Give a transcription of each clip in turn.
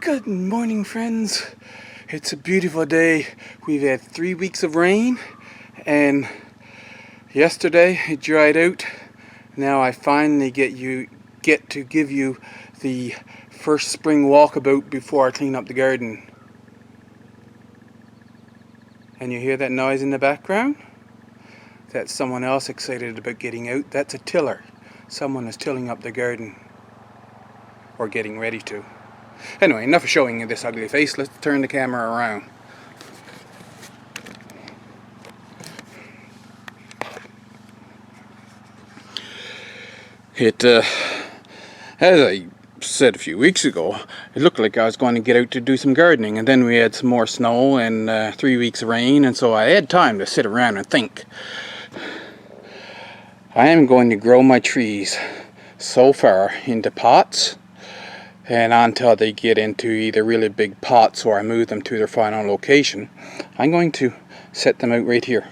Good morning, friends. It's a beautiful day. We've had 3 weeks of rain, and yesterday it dried out. Now I finally get to give you the first spring walkabout before I clean up the garden. And you hear that noise in the background? That's someone else excited about getting out. That's a tiller. Someone is tilling up the garden, or getting ready to. Anyway, enough of showing you this ugly face. Let's turn the camera around. As I said a few weeks ago, it looked like I was going to get out to do some gardening, and then we had some more snow and 3 weeks of rain, and so I had time to sit around and think. I am going to grow my trees so far into pots, and until they get into either really big pots or I move them to their final location, I'm going to set them out right here.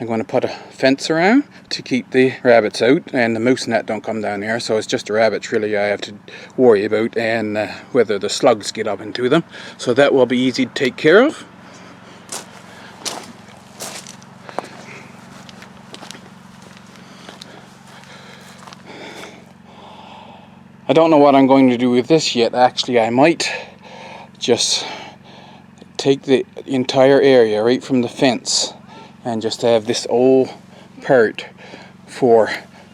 I'm going to put a fence around to keep the rabbits out, and the moose net don't come down there, so it's just the rabbits really I have to worry about, and whether the slugs get up into them. So that will be easy to take care of. I don't know what I'm going to do with this yet. Actually, I might just take the entire area right from the fence and just have this old part for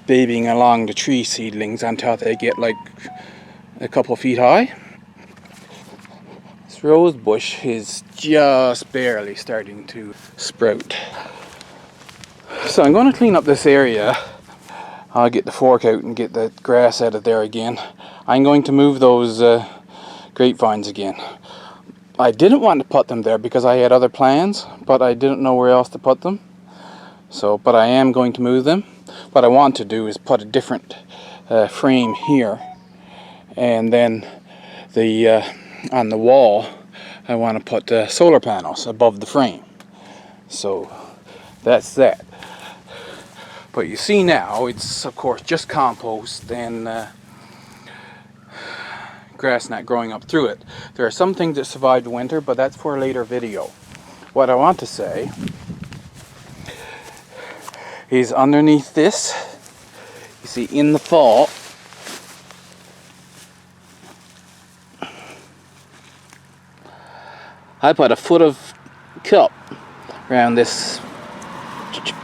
babying along the tree seedlings until they get like a couple of feet high. This rose bush is just barely starting to sprout. So I'm going to clean up this area. I'll get the fork out and get the grass out of there again. I'm going to move those grapevines again. I didn't want to put them there because I had other plans, but I didn't know where else to put them. But I am going to move them. What I want to do is put a different frame here, and then on the wall I want to put solar panels above the frame. So that's that. But you see now, it's of course just compost and grass not growing up through it. There are some things that survived winter, but that's for a later video. What I want to say is underneath this, you see in the fall, I put a foot of kelp around this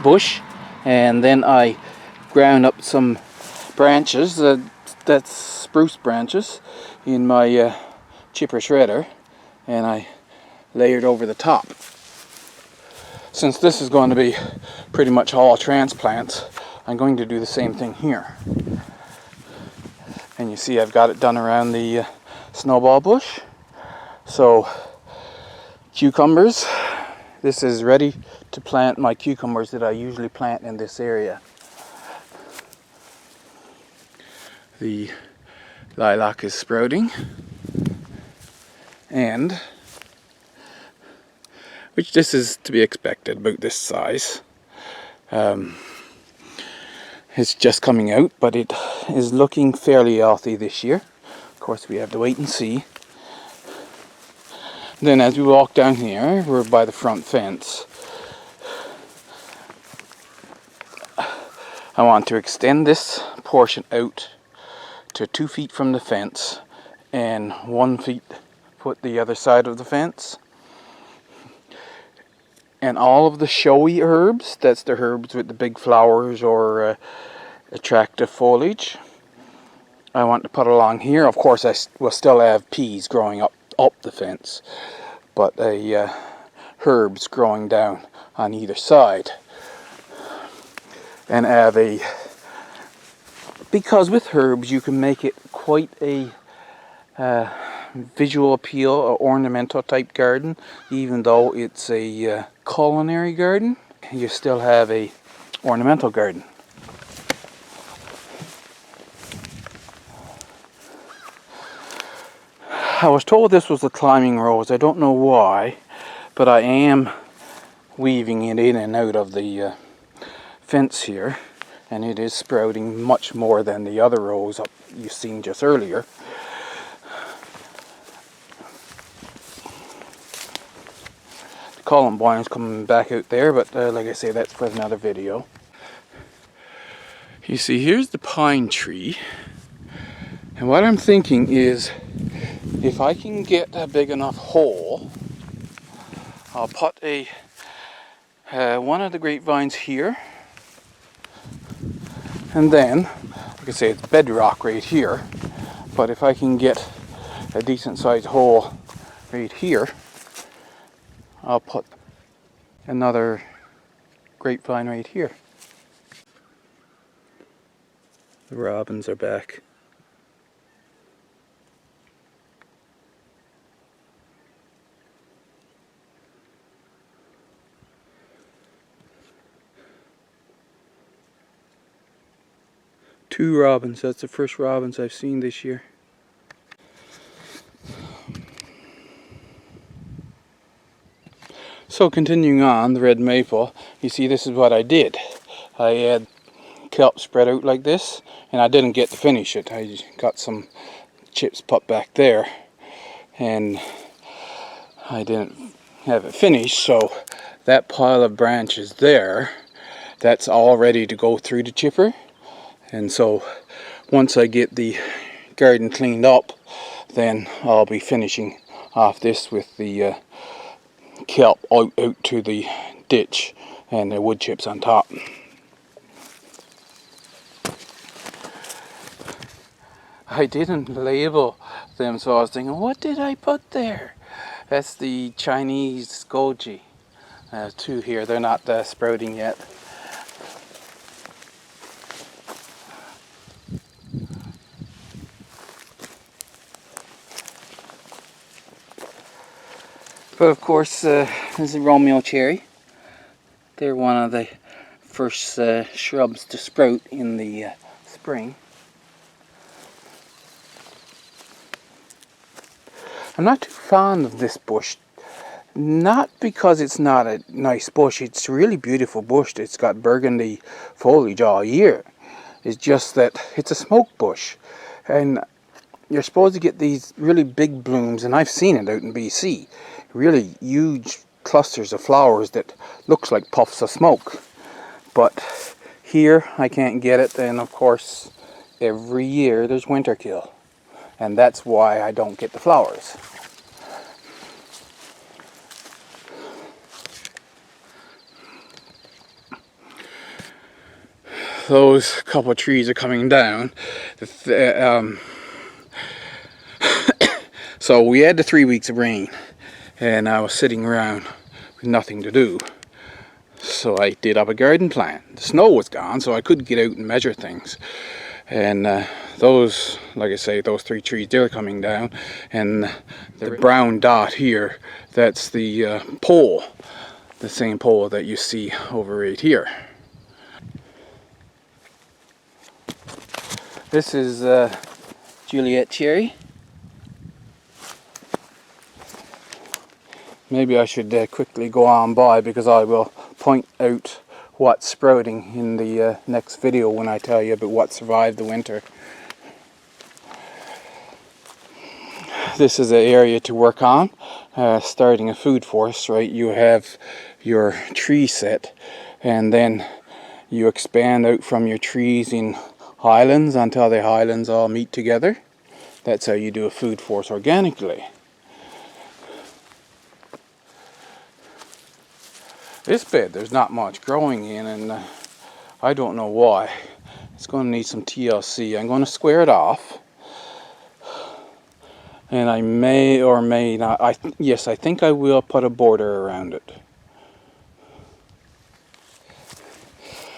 bush, and then I ground up some branches, that's spruce branches, in my chipper shredder, and I layered over the top. Since this is going to be pretty much all transplants, I'm going to do the same thing here. And you see I've got it done around the snowball bush. So cucumbers, this is ready to plant my cucumbers that I usually plant in this area. The lilac is sprouting, and which this is to be expected about this size. It's just coming out, but it is looking fairly healthy this year. Of course, we have to wait and see. Then as we walk down here, we're by the front fence. I want to extend this portion out to 2 feet from the fence and 1 foot the other side of the fence. And all of the showy herbs, that's the herbs with the big flowers or attractive foliage, I want to put along here. Of course, I will still have peas growing up the fence, but herbs growing down on either side. And have because with herbs you can make it quite a visual appeal, or ornamental type garden. Even though it's a culinary garden, you still have a ornamental garden. I was told this was a climbing rose. I don't know why, but I am weaving it in and out of the fence here, and it is sprouting much more than the other rose up you've seen just earlier. columbine's coming back out there, but like I say, that's for another video. You see, here's the pine tree, and what I'm thinking is, if I can get a big enough hole, I'll put a one of the grapevines here, and then, like I say, it's bedrock right here, but if I can get a decent sized hole right here, I'll put another grapevine right here. The robins are back. Two robins, that's the first robins I've seen this year. So continuing on, the red maple, you see this is what I did. I had kelp spread out like this, and I didn't get to finish it. I got some chips put back there, and I didn't have it finished, so that pile of branches there, that's all ready to go through the chipper. And so once I get the garden cleaned up, then I'll be finishing off this with the kelp out to the ditch and the wood chips on top. I didn't label them, so I was thinking, what did I put there? That's the Chinese goji. Two here, they're not sprouting yet. But of course, this is Romeo Cherry. They're one of the first shrubs to sprout in the spring. I'm not too fond of this bush. Not because it's not a nice bush. It's a really beautiful bush. It's got burgundy foliage all year. It's just that it's a smoke bush. And you're supposed to get these really big blooms, and I've seen it out in BC. Really huge clusters of flowers that looks like puffs of smoke. But here I can't get it, and of course every year there's winter kill. And that's why I don't get the flowers. Those couple of trees are coming down. So we had the 3 weeks of rain, and I was sitting around with nothing to do. So I did up a garden plan. The snow was gone, so I could get out and measure things. And those, like I say, those 3 trees, they're coming down. And the brown dot here, that's the pole, the same pole that you see over right here. This is Juliet cherry. Maybe I should quickly go on by, because I will point out what's sprouting in the next video when I tell you about what survived the winter. This is an area to work on, starting a food forest, right? You have your tree set, and then you expand out from your trees in highlands until the highlands all meet together. That's how you do a food forest organically. This bed, there's not much growing in, and I don't know why. It's going to need some TLC. I'm going to square it off, and I may or may not. Yes, I think I will put a border around it.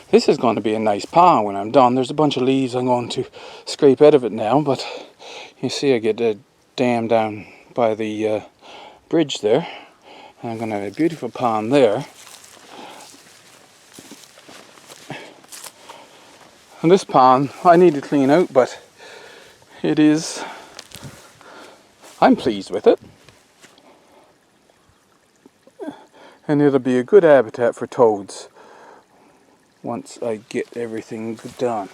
This is going to be a nice pond when I'm done. There's a bunch of leaves I'm going to scrape out of it now, but you see I get the dam down by the bridge there. And I'm going to have a beautiful pond there. And this pond I need to clean out, but I'm pleased with it. And it'll be a good habitat for toads once I get everything done.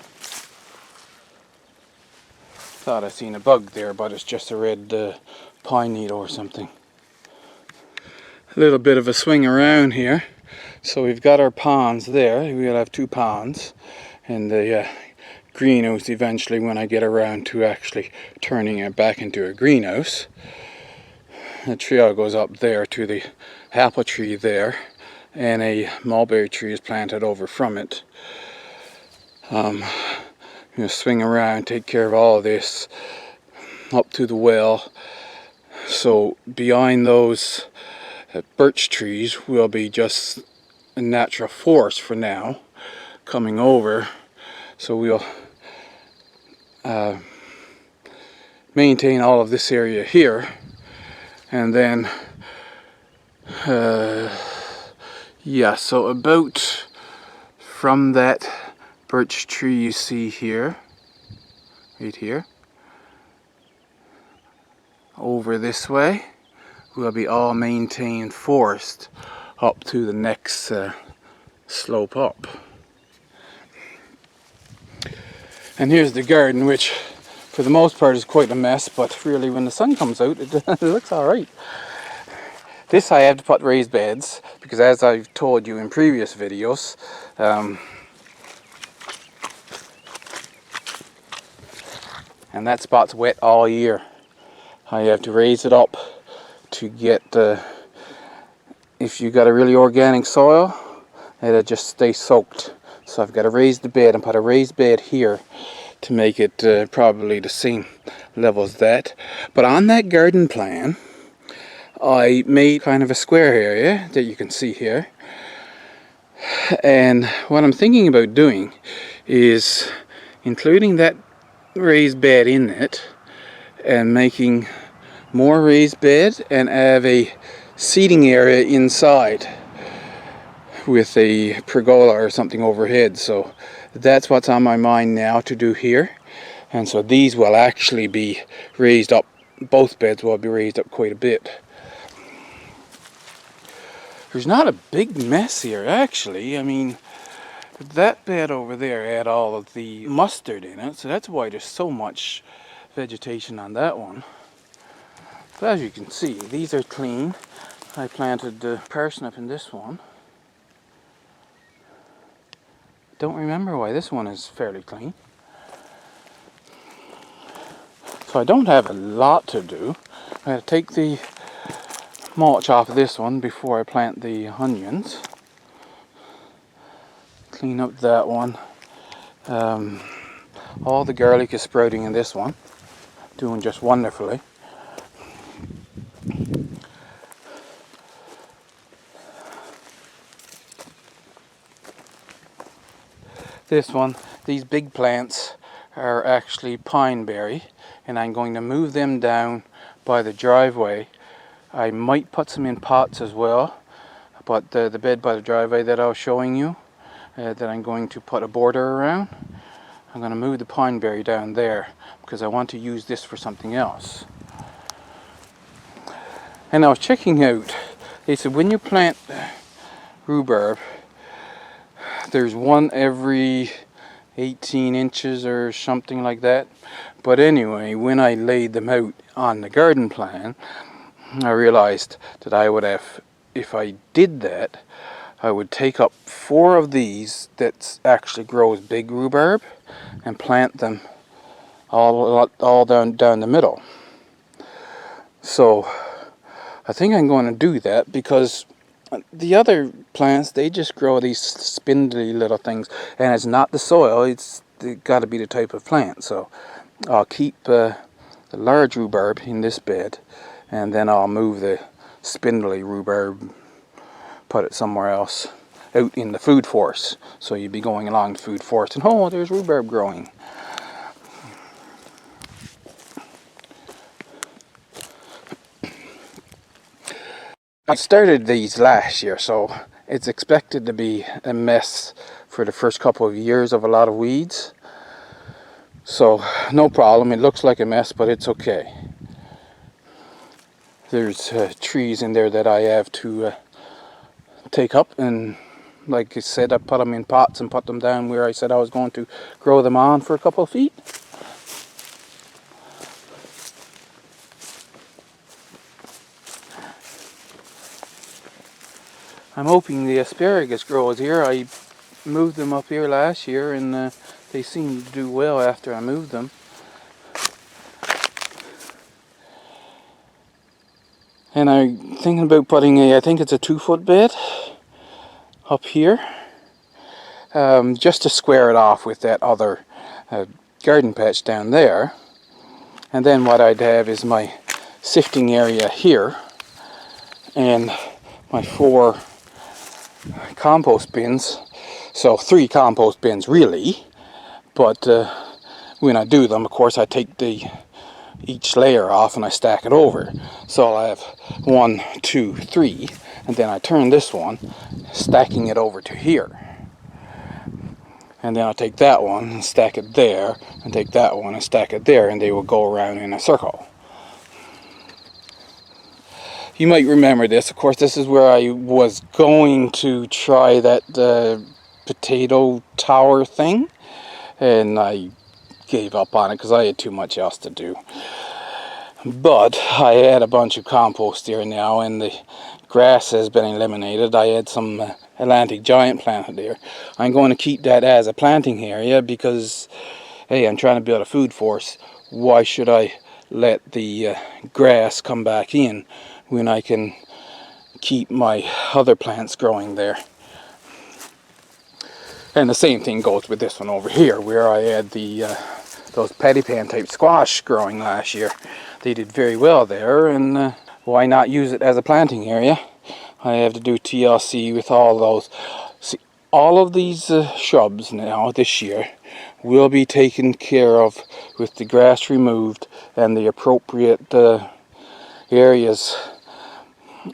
Thought I seen a bug there, but it's just a red pine needle or something. a little bit of a swing around here. So we've got our ponds there. We'll have 2 ponds, and the greenhouse eventually when I get around to actually turning it back into a greenhouse. The trail goes up there to the apple tree there, and a mulberry tree is planted over from it. Swing around, take care of all of this up to the well. So behind those birch trees will be just a natural forest for now coming over. So we'll maintain all of this area here, and then yeah, so about from that birch tree you see here, right here, over this way will be all maintained forest up to the next slope up. And here's the garden, which for the most part is quite a mess, but really when the sun comes out it looks alright. This I have to put raised beds because, as I've told you in previous videos, and that spot's wet all year. I have to raise it up to get, if you got a really organic soil, it'll just stay soaked. So I've got to raise the bed and put a raised bed here to make it probably the same level as that. But on that garden plan, I made kind of a square area that you can see here. And what I'm thinking about doing is including that raised bed in it and making more raised bed and have a seating area inside with a pergola or something overhead. So that's what's on my mind now to do here. And so these will actually be raised up, both beds will be raised up quite a bit. There's not a big mess here actually. I mean, that bed over there had all of the mustard in it, so that's why there's so much vegetation on that one. But as you can see, these are clean. I planted the parsnip in this one. Don't remember why this one is fairly clean. So I don't have a lot to do. I gotta take the mulch off of this one before I plant the onions. Clean up that one. All the garlic is sprouting in this one, doing just wonderfully. This one, these big plants are actually pineberry, and I'm going to move them down by the driveway. I might put some in pots as well, but the bed by the driveway that I was showing you, that I'm going to put a border around, I'm going to move the pineberry down there because I want to use this for something else. And I was checking out, they said when you plant rhubarb, there's one every 18 inches or something like that. But anyway, when I laid them out on the garden plan, I realized that I would have, if I did that, I would take up 4 of these that actually grows big rhubarb and plant them all down the middle. So I think I'm going to do that because the other plants, they just grow these spindly little things, and it's not the soil, it's got to be the type of plant. So I'll keep the large rhubarb in this bed, and then I'll move the spindly rhubarb, put it somewhere else out in the food forest. So you'd be going along the food forest and oh, there's rhubarb growing. I started these last year, so it's expected to be a mess for the first couple of years of a lot of weeds. So no problem, it looks like a mess, but it's okay. There's trees in there that I have to take up, and like I said, I put them in pots and put them down where I said I was going to grow them on for a couple of feet. I'm hoping the asparagus grows here. I moved them up here last year, and they seem to do well after I moved them. And I'm thinking about putting I think it's a 2-foot bed up here, just to square it off with that other garden patch down there. And then what I'd have is my sifting area here, and my 4 compost bins. So 3 compost bins really, but when I do them, of course, I take each layer off and I stack it over. So I'll have 1, 2, 3, and then I turn this one, stacking it over to here. And then I'll take that one and stack it there, and take that one and stack it there, and they will go around in a circle. You might remember this. Of course, this is where I was going to try that potato tower thing, and I gave up on it because I had too much else to do. But I had a bunch of compost here now, and the grass has been eliminated. I had some Atlantic giant planted there. I'm going to keep that as a planting area because, hey, I'm trying to build a food forest. Why should I let the grass come back in when I can keep my other plants growing there? And the same thing goes with this one over here, where I had those patty pan type squash growing last year. They did very well there, and why not use it as a planting area? I have to do TLC with all those. See, all of these shrubs now this year will be taken care of with the grass removed and the appropriate areas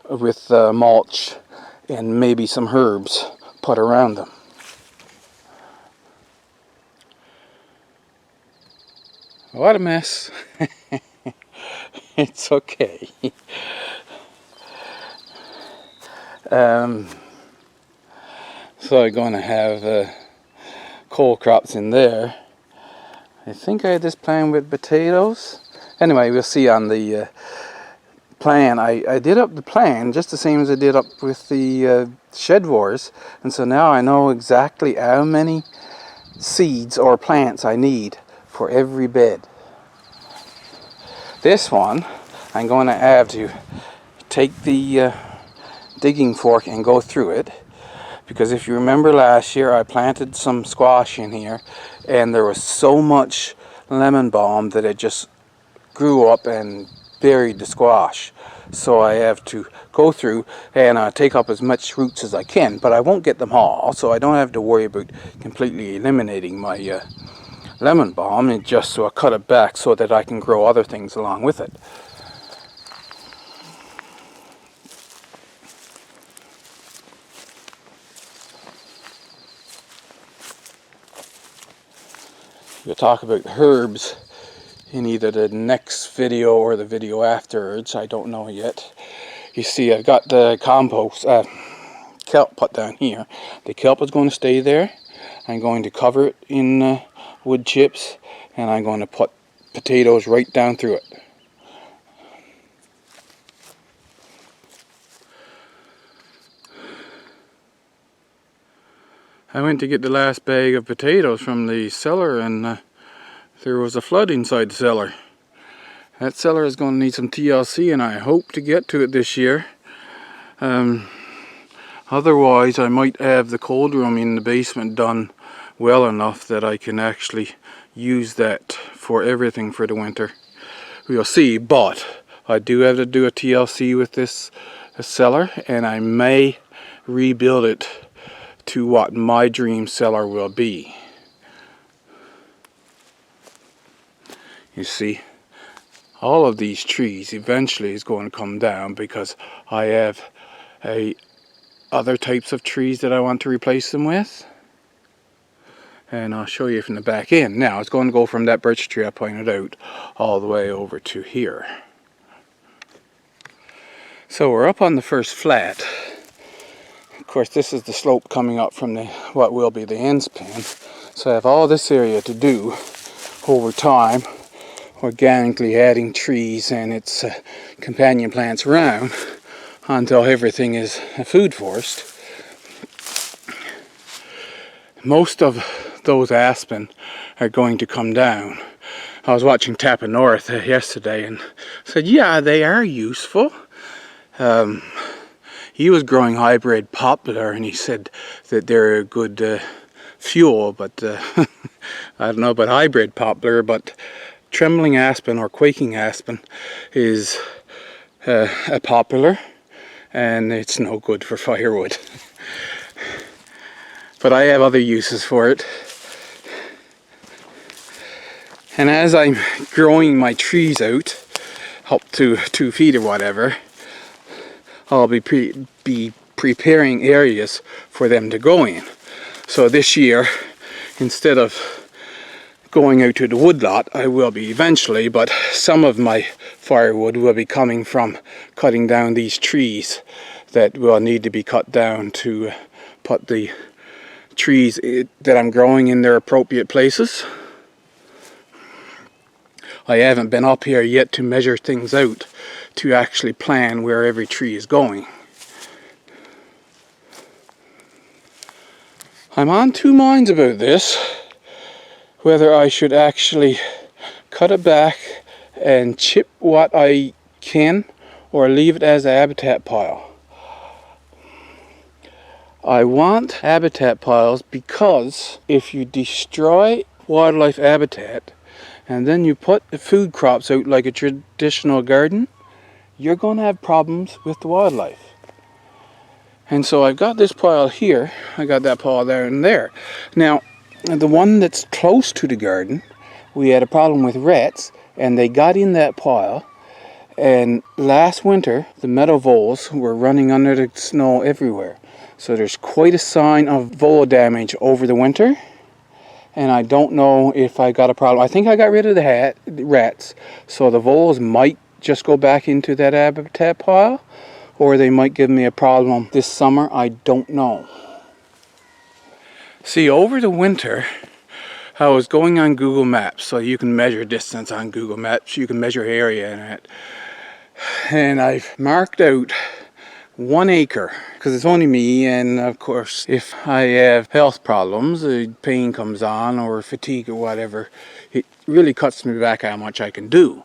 with mulch and maybe some herbs put around them. What a mess. It's okay. So I'm going to have coal crops in there. I think I had this plan with potatoes. Anyway, we'll see on the plan. I did up the plan just the same as I did up with the shed wars, and so now I know exactly how many seeds or plants I need for every bed. This one I'm going to have to take the digging fork and go through it, because if you remember last year I planted some squash in here and there was so much lemon balm that it just grew up and buried the squash. So I have to go through and take up as much roots as I can, but I won't get them all, so I don't have to worry about completely eliminating my lemon balm, and just so I cut it back so that I can grow other things along with it. We'll talk about herbs in either the next video or the video afterwards. I don't know yet. You see, I've got the compost kelp put down here. The kelp is going to stay there. I'm going to cover it in wood chips, and I'm going to put potatoes right down through it. I went to get the last bag of potatoes from the cellar, and there was a flood inside the cellar. That cellar is going to need some TLC, and I hope to get to it this year. Otherwise, I might have the cold room in the basement done well enough that I can actually use that for everything for the winter. We'll see, but I do have to do a TLC with this cellar, and I may rebuild it to what my dream cellar will be. You see, all of these trees eventually is going to come down because I have other types of trees that I want to replace them with. And I'll show you from the back end. Now it's going to go from that birch tree I pointed out all the way over to here. So we're up on the first flat. Of course, this is the slope coming up from what will be the ends pan. So I have all this area to do over time, organically adding trees and its companion plants around until everything is a food forest. most of those aspen are going to come down. I was watching Tapa North yesterday and said, yeah, they are useful. He was growing hybrid poplar and he said that they're a good fuel, but I don't know about hybrid poplar, but trembling aspen or quaking aspen is a poplar and it's no good for firewood. But I have other uses for it. And as I'm growing my trees out, up to 2 feet or whatever, I'll be preparing areas for them to go in. So this year, instead of going out to the woodlot, I will be eventually, but some of my firewood will be coming from cutting down these trees that will need to be cut down to put the trees that I'm growing in their appropriate places. I haven't been up here yet to measure things out, to actually plan where every tree is going. I'm on two minds about this, whether I should actually cut it back and chip what I can or leave it as a habitat pile. I want habitat piles because if you destroy wildlife habitat and then you put the food crops out like a traditional garden, you're going to have problems with the wildlife. And so I've got this pile here, I got that pile there and there. Now, the one that's close to the garden, we had a problem with rats, and they got in that pile, and last winter, the meadow voles were running under the snow everywhere. So there's quite a sign of vole damage over the winter. And I don't know if I got a problem. I think I got rid of the rats, so the voles might just go back into that habitat pile, or they might give me a problem this summer. I don't know. See, over the winter, I was going on Google Maps, so you can measure distance on Google Maps. You can measure area in it. And I've marked out 1 acre, because it's only me, and of course if I have health problems, pain comes on or fatigue or whatever, it really cuts me back how much I can do.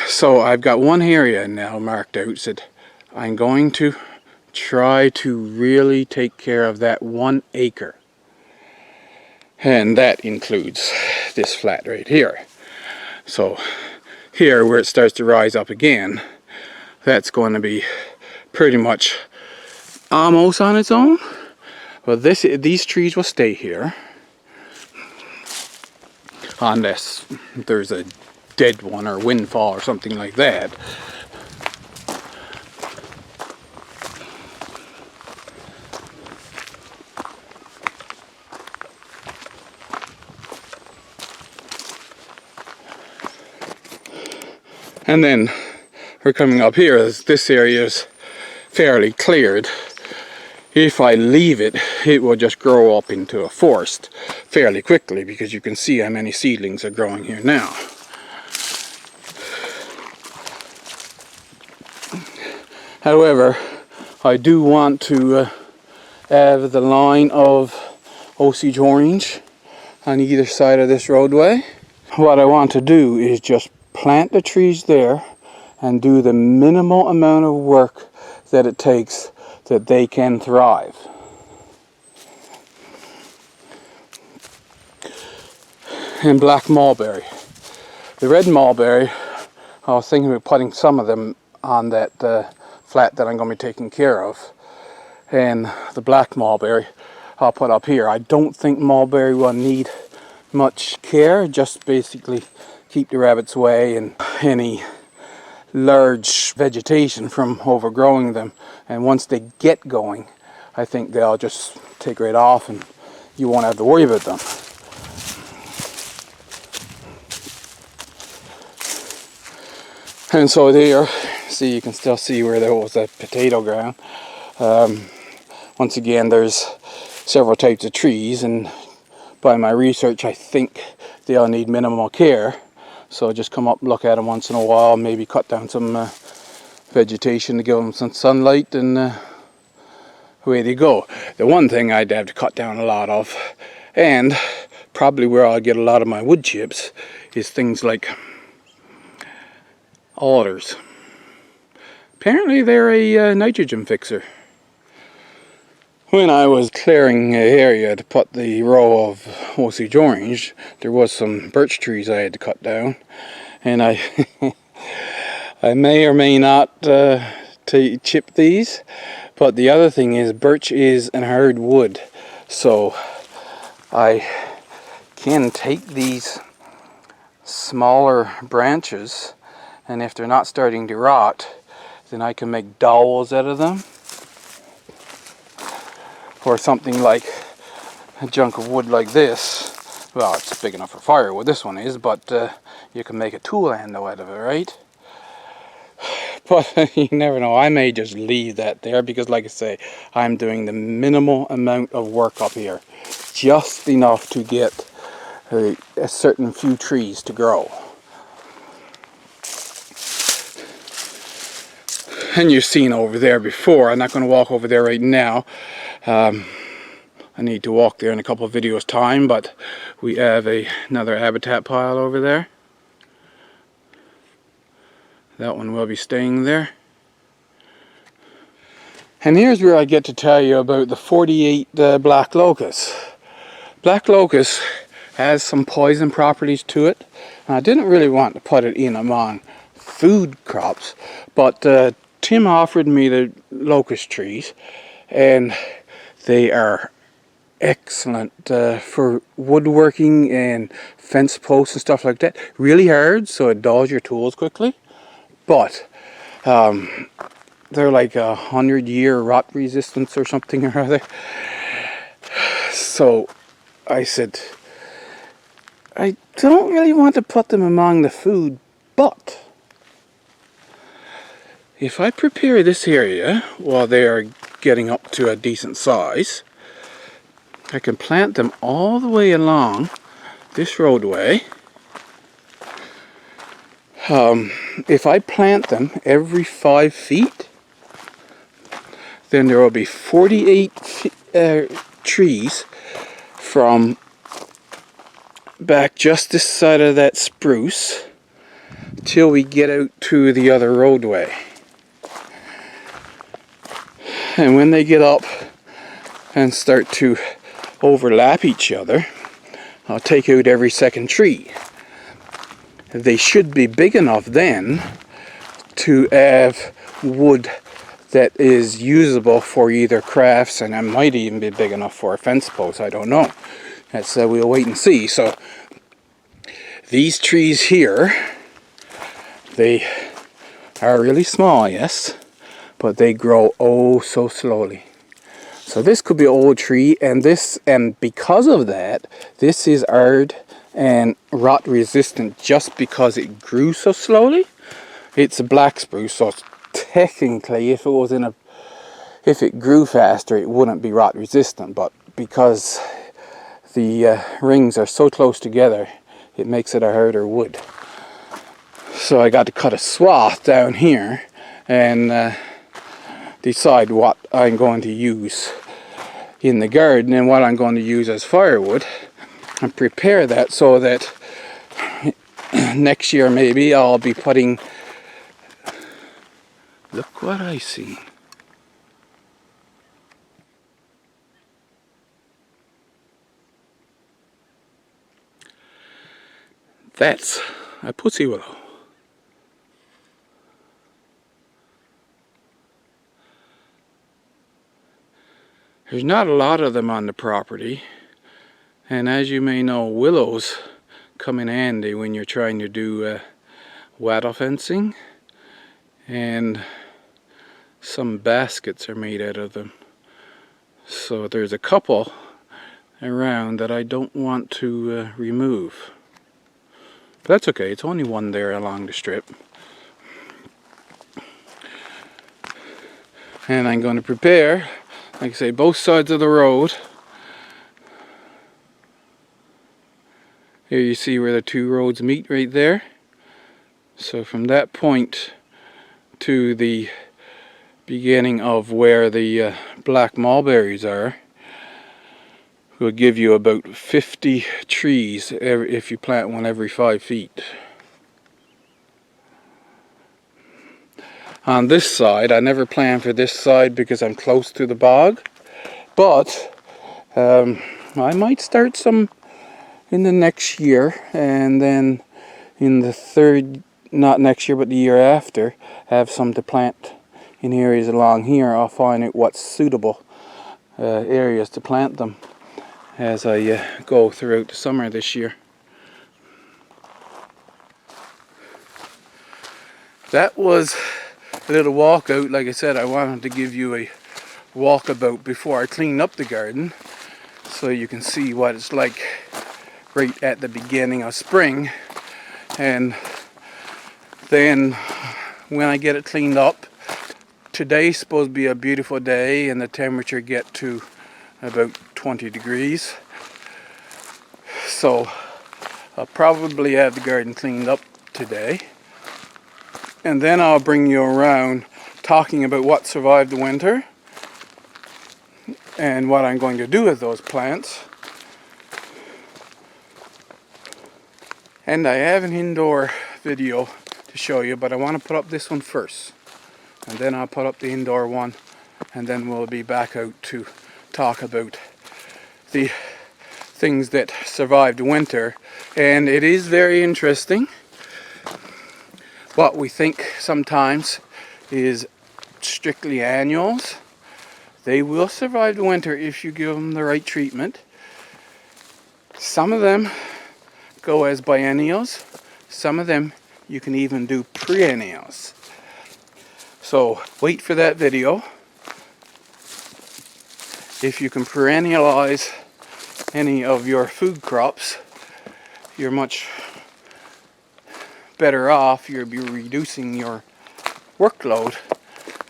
So I've got one area now marked out, said I'm going to try to really take care of that 1 acre. And that includes this flat right here. So here where it starts to rise up again, that's going to be pretty much almost on its own. Well, these trees will stay here unless there's a dead one or windfall or something like that. And then we're coming up here, as this area is fairly cleared. If I leave it, it will just grow up into a forest fairly quickly, because you can see how many seedlings are growing here now. However, I do want to have the line of Osage orange on either side of this roadway. What I want to do is just plant the trees there and do the minimal amount of work that it takes that they can thrive. And black mulberry. The red mulberry, I was thinking of putting some of them on that flat that I'm going to be taking care of. And the black mulberry I'll put up here. I don't think mulberry will need much care, just basically keep the rabbits away and any large vegetation from overgrowing them. And once they get going, I think they'll just take right off and you won't have to worry about them. And so there, see, you can still see where there was a potato ground. Once again, there's several types of trees, and by my research I think they'll need minimal care. So just come up and look at them once in a while, maybe cut down some vegetation to give them some sunlight, and away they go. The one thing I'd have to cut down a lot of, and probably where I'll get a lot of my wood chips, is things like alders. Apparently they're a nitrogen fixer. When I was clearing an area to put the row of Osage orange, there was some birch trees I had to cut down, and I I may or may not chip these, but the other thing is birch is an hard wood, so I can take these smaller branches, and if they're not starting to rot, then I can make dowels out of them, or something like a chunk of wood like this. Well, it's big enough for firewood, this one is, but you can make a tool handle out of it, right? But you never know, I may just leave that there because, like I say, I'm doing the minimal amount of work up here. Just enough to get a certain few trees to grow. And you've seen over there before. I'm not going to walk over there right now. I need to walk there in a couple of videos time, but we have another habitat pile over there. That one will be staying there. And here's where I get to tell you about the 48 black locust. Black locust has some poison properties to it. And I didn't really want to put it in among food crops, but Tim offered me the locust trees, and they are excellent for woodworking and fence posts and stuff like that. Really hard, so it dulls your tools quickly, but they're like 100-year rot resistance or something or other. So I said, I don't really want to put them among the food, but if I prepare this area while they are getting up to a decent size, I can plant them all the way along this roadway. If I plant them every 5 feet, then there will be 48 trees from back just this side of that spruce till we get out to the other roadway. And when they get up and start to overlap each other, I'll take out every second tree. They should be big enough then to have wood that is usable for either crafts, and it might even be big enough for a fence post, I don't know. That's we'll wait and see. So these trees here, they are really small, yes, but they grow oh so slowly. So this could be an old tree, and because of that, this is hard and rot resistant just because it grew so slowly. It's a black spruce, so technically if it grew faster, it wouldn't be rot resistant, but because the rings are so close together, it makes it a harder wood. So I got to cut a swath down here and decide what I'm going to use in the garden and what I'm going to use as firewood, and prepare that so that next year maybe I'll be putting, look what I see. That's a pussy willow. There's not a lot of them on the property, and as you may know, willows come in handy when you're trying to do wattle fencing, and some baskets are made out of them. So there's a couple around that I don't want to remove. But that's okay, it's only one there along the strip. And I'm going to prepare, like I say, both sides of the road. Here you see where the two roads meet right there. So from that point to the beginning of where the black mulberries are will give you about 50 trees if you plant one every 5 feet. On this side, I never plan for this side because I'm close to the bog, but I might start some in the next year, and then in the third, not next year but the year after, have some to plant in areas along here. I'll find out what's suitable areas to plant them as I go throughout the summer this year. That was a little walkout. Like I said, I wanted to give you a walkabout before I clean up the garden, so you can see what it's like right at the beginning of spring. And then when I get it cleaned up, today's supposed to be a beautiful day and the temperature get to about 20 degrees. So I'll probably have the garden cleaned up today. And then I'll bring you around talking about what survived the winter and what I'm going to do with those plants. And I have an indoor video to show you, but I want to put up this one first. And then I'll put up the indoor one, and then we'll be back out to talk about the things that survived the winter. And it is very interesting. What we think sometimes is strictly annuals. They will survive the winter if you give them the right treatment. Some of them go as biennials. Some of them you can even do perennials. So wait for that video. If you can perennialize any of your food crops, you're much better off. You'll be reducing your workload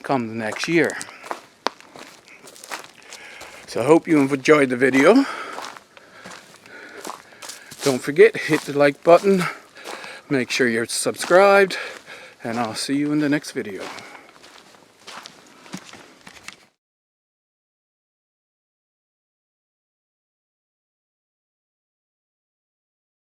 come the next year. So I hope you enjoyed the video. Don't forget, hit the like button, make sure you're subscribed, and I'll see you in the next video.